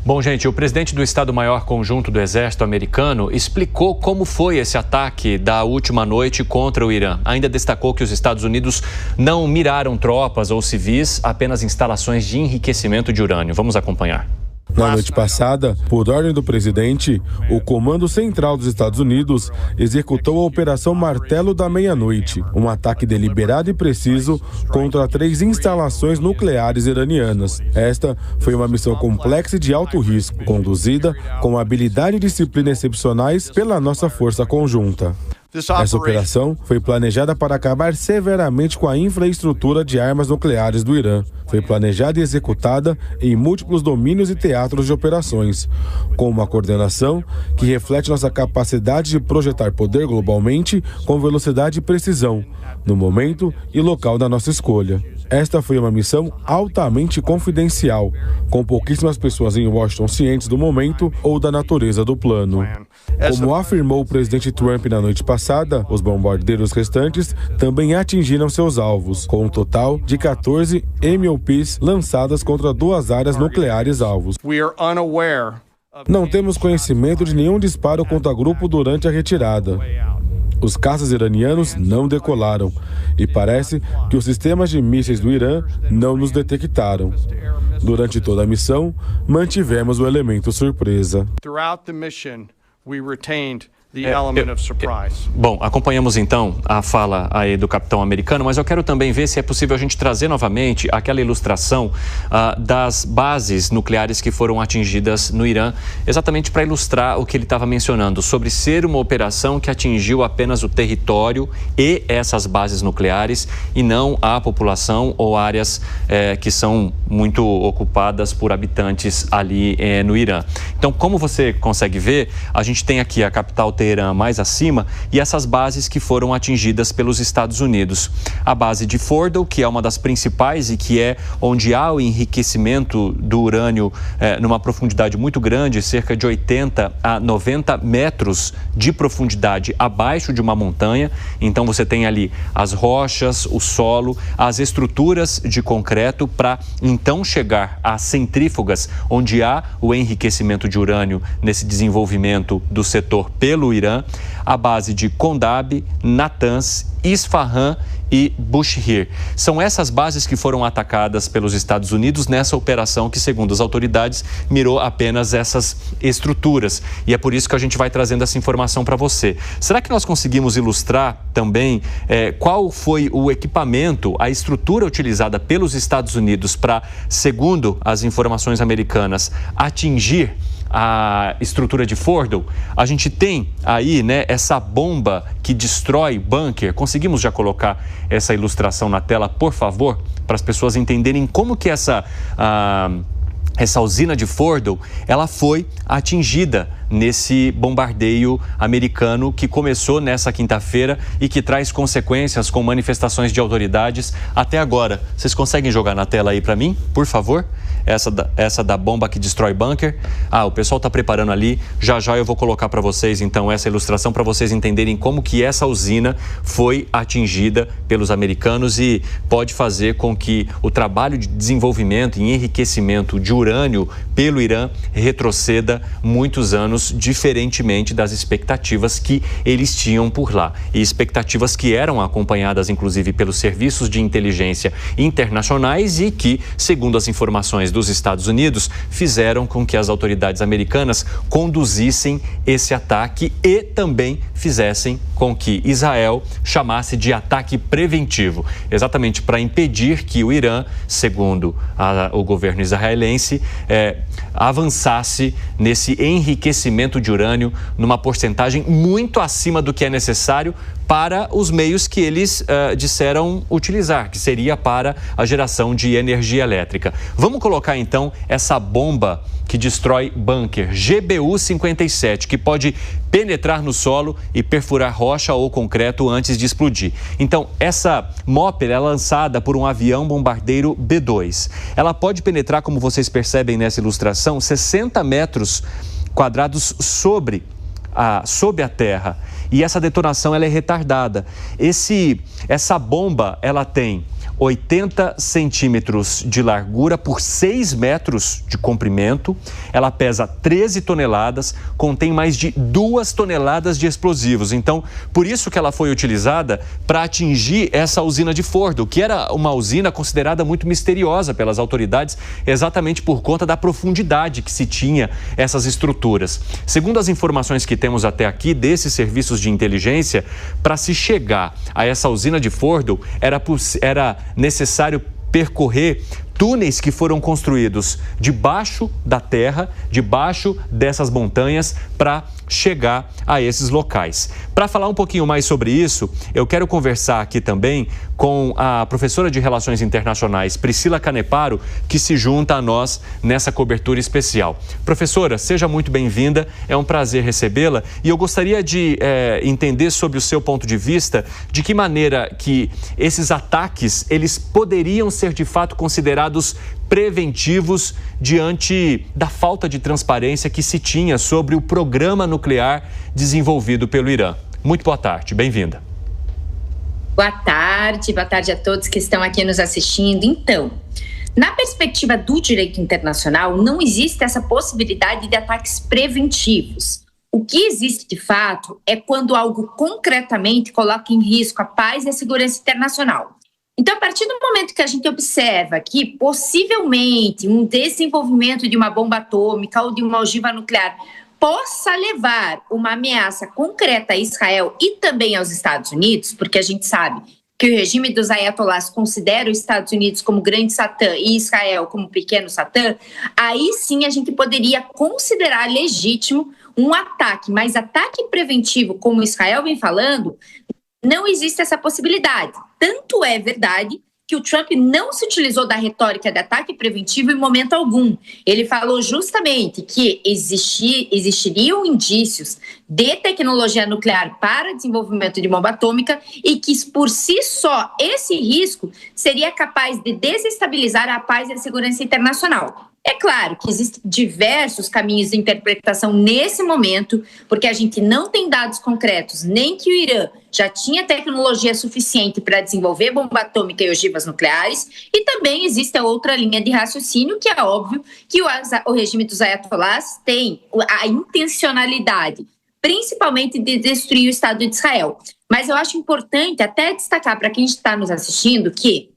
Bom, gente, o presidente do Estado-Maior Conjunto do Exército Americano explicou como foi esse ataque da última noite contra o Irã. Ainda destacou que os Estados Unidos não miraram tropas ou civis, apenas instalações de enriquecimento de urânio. Vamos acompanhar. Na noite passada, por ordem do presidente, o Comando Central dos Estados Unidos executou a Operação Martelo da Meia-Noite, um ataque deliberado e preciso contra 3 instalações nucleares iranianas. Esta foi uma missão complexa e de alto risco, conduzida com habilidade e disciplina excepcionais pela nossa força conjunta. Essa operação foi planejada para acabar severamente com a infraestrutura de armas nucleares do Irã. Foi planejada e executada em múltiplos domínios e teatros de operações, com uma coordenação que reflete nossa capacidade de projetar poder globalmente com velocidade e precisão, no momento e local da nossa escolha. Esta foi uma missão altamente confidencial, com pouquíssimas pessoas em Washington cientes do momento ou da natureza do plano. Como afirmou o presidente Trump na noite passada, os bombardeiros restantes também atingiram seus alvos, com um total de 14 MOPs lançadas contra 2 áreas nucleares alvos. Não temos conhecimento de nenhum disparo contra grupo durante a retirada. Os caças iranianos não decolaram e parece que os sistemas de mísseis do Irã não nos detectaram. Durante toda a missão, mantivemos o elemento surpresa. Bom, acompanhamos então a fala aí do capitão americano, mas eu quero também ver se é possível a gente trazer novamente aquela ilustração das bases nucleares que foram atingidas no Irã, exatamente para ilustrar o que ele estava mencionando, sobre ser uma operação que atingiu apenas o território e essas bases nucleares e não a população ou áreas que são muito ocupadas por habitantes ali no Irã. Então, como você consegue ver, a gente tem aqui a capital Teherã mais acima e essas bases que foram atingidas pelos Estados Unidos. A base de Fordow, que é uma das principais e que é onde há o enriquecimento do urânio numa profundidade muito grande, cerca de 80 a 90 metros de profundidade abaixo de uma montanha. Então você tem ali as rochas, o solo, as estruturas de concreto para então chegar às centrífugas, onde há o enriquecimento de urânio nesse desenvolvimento do setor pelo Irã, a base de Kondab, Natanz, Isfahan e Bushehr. São essas bases que foram atacadas pelos Estados Unidos nessa operação que, segundo as autoridades, mirou apenas essas estruturas. E é por isso que a gente vai trazendo essa informação para você. Será que nós conseguimos ilustrar também qual foi o equipamento, a estrutura utilizada pelos Estados Unidos para, segundo as informações americanas, atingir a estrutura de Fordow? A gente tem aí, essa bomba que destrói bunker. Conseguimos já colocar essa ilustração na tela, por favor, para as pessoas entenderem como que essa usina de Fordow, ela foi atingida nesse bombardeio americano que começou nessa quinta-feira e que traz consequências com manifestações de autoridades até agora. Vocês conseguem jogar na tela aí para mim, por favor? Essa da bomba que destrói bunker. O pessoal está preparando ali. Já eu vou colocar para vocês, então, essa ilustração para vocês entenderem como que essa usina foi atingida pelos americanos e pode fazer com que o trabalho de desenvolvimento e enriquecimento de urânio pelo Irã retroceda muitos anos, diferentemente das expectativas que eles tinham por lá. E expectativas que eram acompanhadas, inclusive, pelos serviços de inteligência internacionais e que, segundo as informações dos Estados Unidos, fizeram com que as autoridades americanas conduzissem esse ataque e também fizessem com que Israel chamasse de ataque preventivo, exatamente para impedir que o Irã, segundo o governo israelense, avançasse nesse enriquecimento de urânio numa porcentagem muito acima do que é necessário para os meios que eles disseram utilizar, que seria para a geração de energia elétrica. Vamos colocar então essa bomba que destrói bunker, GBU-57, que pode penetrar no solo e perfurar rocha ou concreto antes de explodir. Então, essa MOPR é lançada por um avião bombardeiro B-2. Ela pode penetrar, como vocês percebem nessa ilustração, 60 metros quadrados sob a terra. E essa detonação ela é retardada. Essa bomba ela tem 80 centímetros de largura por 6 metros de comprimento. Ela pesa 13 toneladas, contém mais de 2 toneladas de explosivos. Então, por isso que ela foi utilizada para atingir essa usina de Fordo, que era uma usina considerada muito misteriosa pelas autoridades, exatamente por conta da profundidade que se tinha essas estruturas. Segundo as informações que temos até aqui desses serviços de inteligência, para se chegar a essa usina de Fordo, era necessário percorrer túneis que foram construídos debaixo da terra, debaixo dessas montanhas, para chegar a esses locais. Para falar um pouquinho mais sobre isso, eu quero conversar aqui também com a professora de Relações Internacionais, Priscila Caneparo, que se junta a nós nessa cobertura especial. Professora, seja muito bem-vinda, é um prazer recebê-la e eu gostaria de entender sobre o seu ponto de vista de que maneira que esses ataques, eles poderiam ser de fato considerados preventivos diante da falta de transparência que se tinha sobre o programa nuclear desenvolvido pelo Irã. Muito boa tarde, bem-vinda. Boa tarde a todos que estão aqui nos assistindo. Então, na perspectiva do direito internacional, não existe essa possibilidade de ataques preventivos. O que existe de fato é quando algo concretamente coloca em risco a paz e a segurança internacional. Então, a partir do momento que a gente observa que, possivelmente, um desenvolvimento de uma bomba atômica ou de uma ogiva nuclear possa levar uma ameaça concreta a Israel e também aos Estados Unidos, porque a gente sabe que o regime dos ayatollahs considera os Estados Unidos como grande Satã e Israel como pequeno Satã, aí sim a gente poderia considerar legítimo um ataque, mas ataque preventivo, como Israel vem falando, não existe essa possibilidade. Tanto é verdade que o Trump não se utilizou da retórica de ataque preventivo em momento algum. Ele falou justamente que existiriam indícios de tecnologia nuclear para desenvolvimento de bomba atômica e que, por si só, esse risco seria capaz de desestabilizar a paz e a segurança internacional. É claro que existem diversos caminhos de interpretação nesse momento, porque a gente não tem dados concretos, nem que o Irã já tinha tecnologia suficiente para desenvolver bomba atômica e ogivas nucleares, e também existe a outra linha de raciocínio, que é óbvio que o regime dos ayatollahs tem a intencionalidade, principalmente de destruir o Estado de Israel. Mas eu acho importante até destacar para quem está nos assistindo que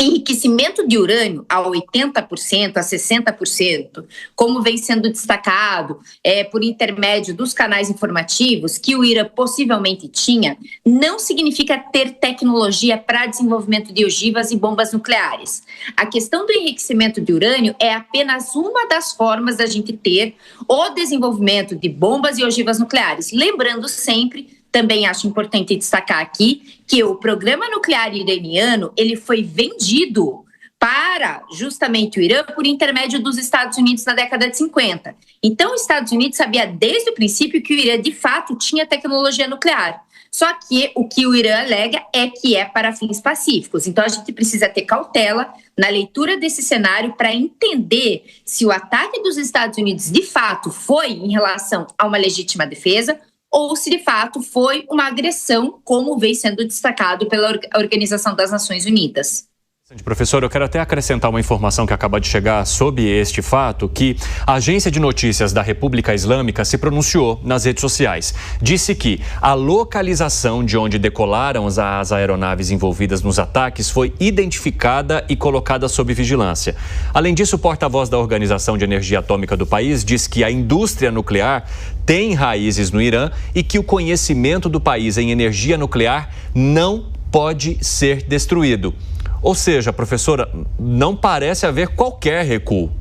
enriquecimento de urânio a 80%, a 60%, como vem sendo destacado por intermédio dos canais informativos que o Irã possivelmente tinha, não significa ter tecnologia para desenvolvimento de ogivas e bombas nucleares. A questão do enriquecimento de urânio é apenas uma das formas da gente ter o desenvolvimento de bombas e ogivas nucleares. Lembrando sempre, também acho importante destacar aqui que o programa nuclear iraniano ele foi vendido para justamente o Irã por intermédio dos Estados Unidos na década de 50. Então, os Estados Unidos sabia desde o princípio que o Irã de fato tinha tecnologia nuclear. Só que o que o Irã alega é que é para fins pacíficos. Então, a gente precisa ter cautela na leitura desse cenário para entender se o ataque dos Estados Unidos de fato foi em relação a uma legítima defesa ou se de fato foi uma agressão, como vem sendo destacado pela Organização das Nações Unidas. Professor, eu quero até acrescentar uma informação que acaba de chegar sobre este fato, que a Agência de Notícias da República Islâmica se pronunciou nas redes sociais. Disse que a localização de onde decolaram as aeronaves envolvidas nos ataques foi identificada e colocada sob vigilância. Além disso, o porta-voz da Organização de Energia Atômica do país diz que a indústria nuclear tem raízes no Irã e que o conhecimento do país em energia nuclear não pode ser destruído. Ou seja, professora, não parece haver qualquer recuo.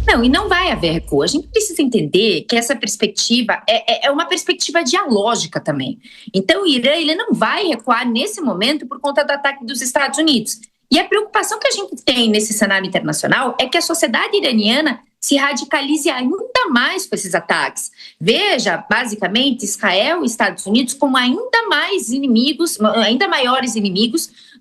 Não, e não vai haver recuo. A gente precisa entender que essa perspectiva é uma perspectiva dialógica também. Então, o Irã ele não vai recuar nesse momento por conta do ataque dos Estados Unidos. E a preocupação que a gente tem nesse cenário internacional é que a sociedade iraniana se radicalize ainda mais com esses ataques. Veja, basicamente, Israel e Estados Unidos como ainda maiores inimigos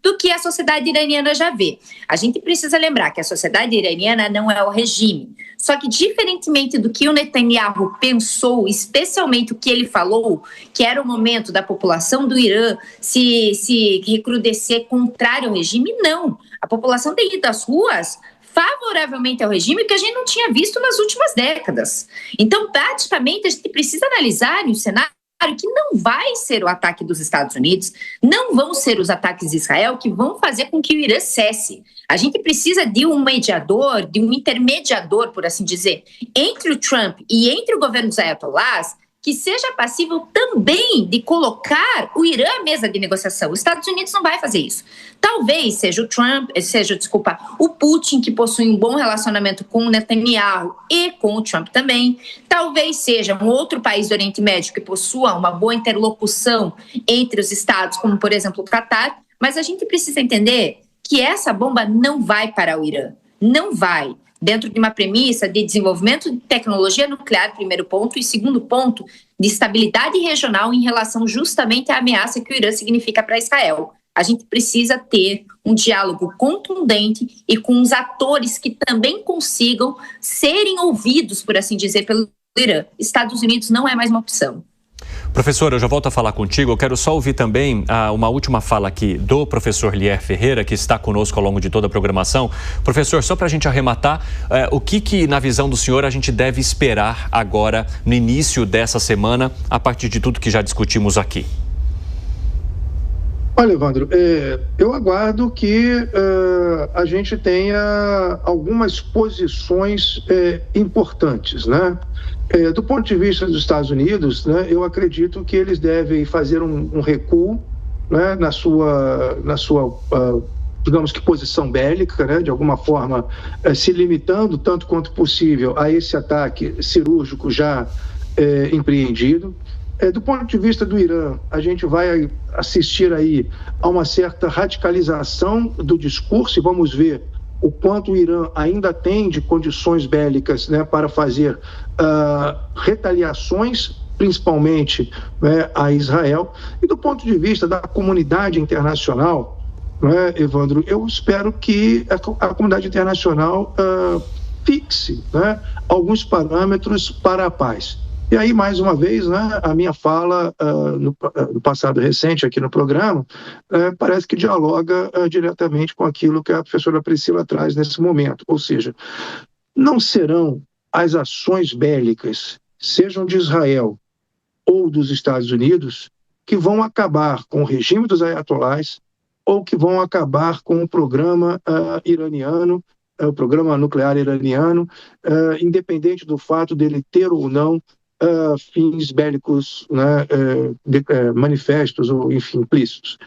do que a sociedade iraniana já vê. A gente precisa lembrar que a sociedade iraniana não é o regime. Só que, diferentemente do que o Netanyahu pensou, especialmente o que ele falou, que era o momento da população do Irã se recrudescer contrário ao regime, não. A população tem ido às ruas favoravelmente ao regime, que a gente não tinha visto nas últimas décadas. Então, praticamente, a gente precisa analisar um cenário que não vai ser o ataque dos Estados Unidos, não vão ser os ataques de Israel que vão fazer com que o Irã cesse. A gente precisa de um mediador, de um intermediador, por assim dizer, entre o Trump e entre o governo dos ayatollahs, que seja passível também de colocar o Irã à mesa de negociação. Os Estados Unidos não vai fazer isso. Talvez seja o Putin, que possui um bom relacionamento com o Netanyahu e com o Trump também. Talvez seja um outro país do Oriente Médio que possua uma boa interlocução entre os estados, como, por exemplo, o Catar. Mas a gente precisa entender que essa bomba não vai para o Irã. Não vai. Dentro de uma premissa de desenvolvimento de tecnologia nuclear, primeiro ponto, e segundo ponto, de estabilidade regional em relação justamente à ameaça que o Irã significa para Israel. A gente precisa ter um diálogo contundente e com os atores que também consigam serem ouvidos, por assim dizer, pelo Irã. Estados Unidos não é mais uma opção. Professor, eu já volto a falar contigo. Eu quero só ouvir também uma última fala aqui do professor Lier Ferreira, que está conosco ao longo de toda a programação. Professor, só para a gente arrematar, o que, na visão do senhor, a gente deve esperar agora, no início dessa semana, a partir de tudo que já discutimos aqui? Olha, Evandro, eu aguardo que a gente tenha algumas posições importantes, né? Do ponto de vista dos Estados Unidos, né, eu acredito que eles devem fazer um recuo, né, na sua digamos que posição bélica, né, de alguma forma se limitando tanto quanto possível a esse ataque cirúrgico já empreendido. Do ponto de vista do Irã, a gente vai assistir aí a uma certa radicalização do discurso e vamos ver o quanto o Irã ainda tem de condições bélicas, né, para fazer retaliações, principalmente, né, a Israel. E do ponto de vista da comunidade internacional, né, Evandro, eu espero que a comunidade internacional fixe, né, alguns parâmetros para a paz. E aí, mais uma vez, né, a minha fala no passado recente aqui no programa parece que dialoga diretamente com aquilo que a professora Priscila traz nesse momento. Ou seja, não serão as ações bélicas, sejam de Israel ou dos Estados Unidos, que vão acabar com o regime dos ayatollahs ou que vão acabar com o programa iraniano, o programa nuclear iraniano, independente do fato dele ter ou não fins bélicos, né, manifestos ou, enfim, implícitos.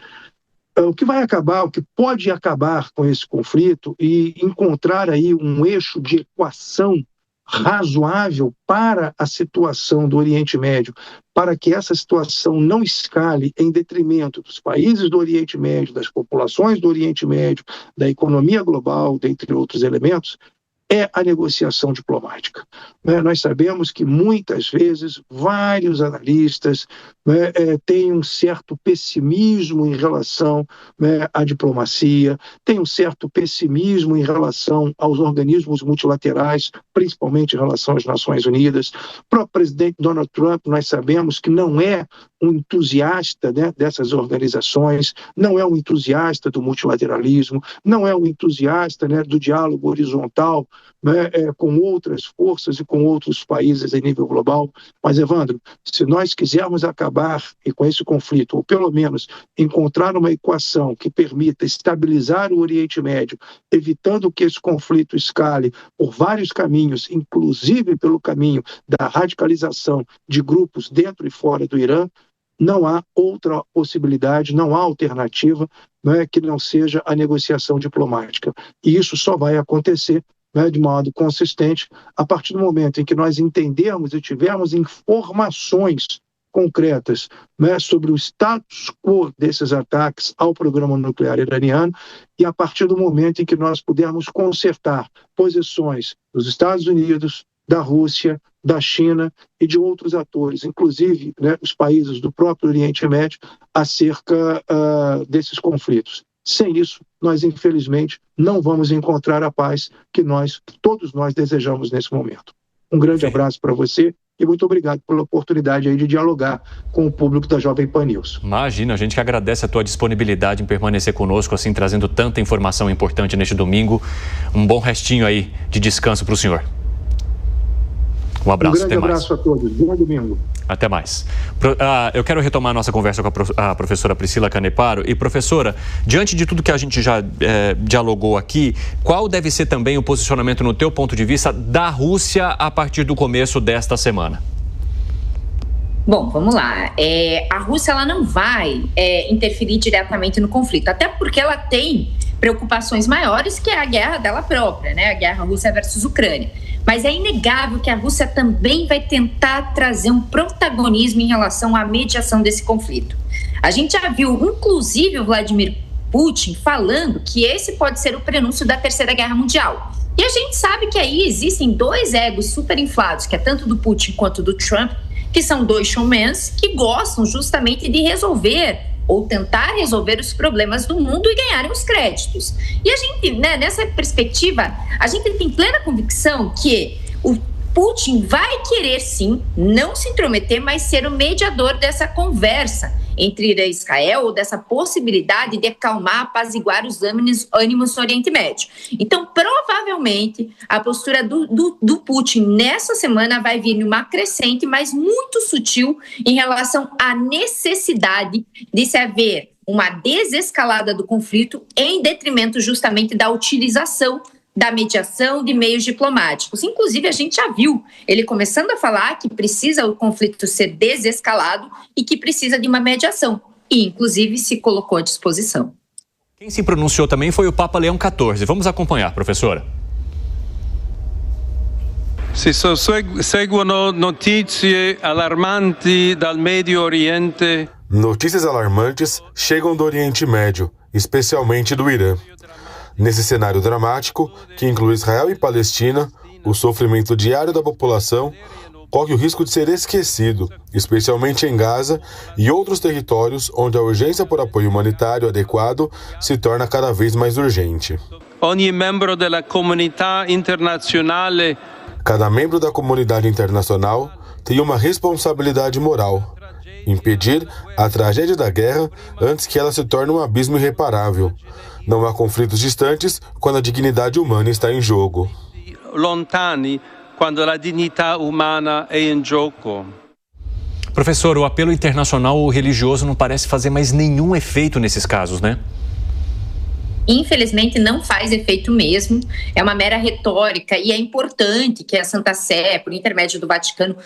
O que vai acabar, o que pode acabar com esse conflito e encontrar aí um eixo de equação razoável para a situação do Oriente Médio, para que essa situação não escale em detrimento dos países do Oriente Médio, das populações do Oriente Médio, da economia global, dentre outros elementos, é a negociação diplomática. Nós sabemos que muitas vezes vários analistas têm um certo pessimismo em relação à diplomacia, têm um certo pessimismo em relação aos organismos multilaterais, principalmente em relação às Nações Unidas. O próprio presidente Donald Trump, nós sabemos que não é um entusiasta, né, dessas organizações, não é um entusiasta do multilateralismo, não é um entusiasta, né, do diálogo horizontal, né, com outras forças e com outros países em nível global. Mas, Evandro, se nós quisermos acabar com esse conflito, ou pelo menos encontrar uma equação que permita estabilizar o Oriente Médio, evitando que esse conflito escale por vários caminhos, inclusive pelo caminho da radicalização de grupos dentro e fora do Irã, não há outra possibilidade, não há alternativa, né, que não seja a negociação diplomática. E isso só vai acontecer, né, de modo consistente a partir do momento em que nós entendermos e tivermos informações concretas, né, sobre o status quo desses ataques ao programa nuclear iraniano e a partir do momento em que nós pudermos consertar posições dos Estados Unidos, da Rússia, da China e de outros atores, inclusive, né, os países do próprio Oriente Médio, acerca desses conflitos. Sem isso, nós, infelizmente, não vamos encontrar a paz que todos nós desejamos nesse momento. Um grande abraço para você e muito obrigado pela oportunidade aí de dialogar com o público da Jovem Pan News. Imagina, a gente que agradece a tua disponibilidade em permanecer conosco, assim, trazendo tanta informação importante neste domingo. Um bom restinho aí de descanso para o senhor. Um abraço, até mais. Um grande abraço a todos. Bom domingo. Até mais. Eu quero retomar a nossa conversa com a professora Priscila Caneparo. E, professora, diante de tudo que a gente já dialogou aqui, qual deve ser também o posicionamento, no teu ponto de vista, da Rússia a partir do começo desta semana? Bom, vamos lá. A Rússia ela não vai interferir diretamente no conflito, até porque ela tem preocupações maiores, que é a guerra dela própria, né? A guerra Rússia versus Ucrânia. Mas é inegável que a Rússia também vai tentar trazer um protagonismo em relação à mediação desse conflito. A gente já viu, inclusive, o Vladimir Putin falando que esse pode ser o prenúncio da Terceira Guerra Mundial. E a gente sabe que aí existem dois egos super inflados, que é tanto do Putin quanto do Trump, que são dois showmans que gostam justamente de resolver ou tentar resolver os problemas do mundo e ganharem os créditos. E a gente, nessa perspectiva, a gente tem plena convicção que o Putin vai querer, sim, não se intrometer, mas ser o mediador dessa conversa entre Irã e Israel, ou dessa possibilidade de acalmar, apaziguar os ânimos no Oriente Médio. Então, provavelmente, a postura do Putin nessa semana vai vir numa crescente, mas muito sutil, em relação à necessidade de se haver uma desescalada do conflito em detrimento justamente da utilização da mediação de meios diplomáticos. Inclusive, a gente já viu ele começando a falar que precisa o conflito ser desescalado e que precisa de uma mediação. E, inclusive, se colocou à disposição. Quem se pronunciou também foi o Papa Leão XIV. Vamos acompanhar, professora. Si seguono notizie allarmanti dal Medio Oriente. Notícias alarmantes chegam do Oriente Médio, especialmente do Irã. Nesse cenário dramático, que inclui Israel e Palestina, o sofrimento diário da população corre o risco de ser esquecido, especialmente em Gaza e outros territórios onde a urgência por apoio humanitário adequado se torna cada vez mais urgente. Cada membro da comunidade internacional tem uma responsabilidade moral: impedir a tragédia da guerra antes que ela se torne um abismo irreparável. Não há conflitos distantes quando a dignidade humana está em jogo. Lontani quando a dignità umana è in gioco. Professor, o apelo internacional religioso não parece fazer mais nenhum efeito nesses casos, né? Infelizmente, não faz efeito mesmo. É uma mera retórica e é importante que a Santa Sé, por intermédio do Vaticano,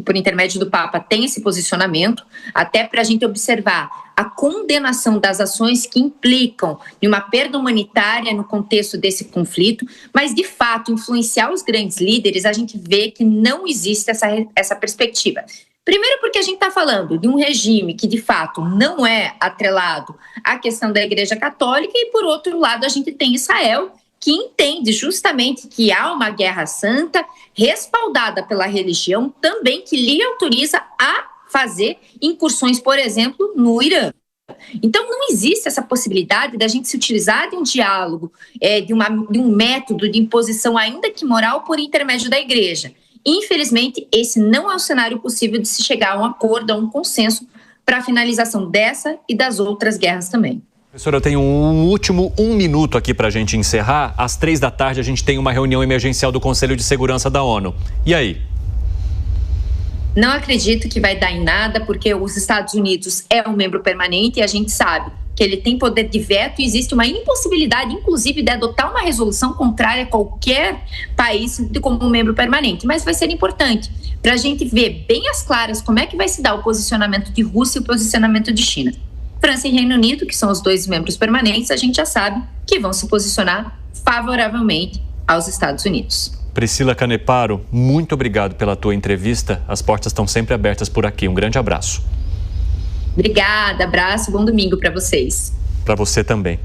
por intermédio do Papa, tenha esse posicionamento, até para a gente observar a condenação das ações que implicam em uma perda humanitária no contexto desse conflito, mas, de fato, influenciar os grandes líderes, a gente vê que não existe essa perspectiva. Primeiro porque a gente está falando de um regime que, de fato, não é atrelado à questão da Igreja Católica e, por outro lado, a gente tem Israel, que entende justamente que há uma guerra santa respaldada pela religião também, que lhe autoriza a fazer incursões, por exemplo, no Irã. Então, não existe essa possibilidade da gente se utilizar de um diálogo, de um método de imposição, ainda que moral, por intermédio da Igreja. Infelizmente, esse não é o cenário possível de se chegar a um acordo, a um consenso para a finalização dessa e das outras guerras também. Professora, eu tenho um último 1 minuto aqui para a gente encerrar. Às 15h a gente tem uma reunião emergencial do Conselho de Segurança da ONU. E aí? Não acredito que vai dar em nada, porque os Estados Unidos é um membro permanente e a gente sabe que ele tem poder de veto e existe uma impossibilidade, inclusive, de adotar uma resolução contrária a qualquer país como membro permanente. Mas vai ser importante para a gente ver bem às claras como é que vai se dar o posicionamento de Rússia e o posicionamento de China. França e Reino Unido, que são os dois membros permanentes, a gente já sabe que vão se posicionar favoravelmente aos Estados Unidos. Priscila Caneparo, muito obrigado pela tua entrevista. As portas estão sempre abertas por aqui. Um grande abraço. Obrigada, abraço, bom domingo para vocês. Para você também.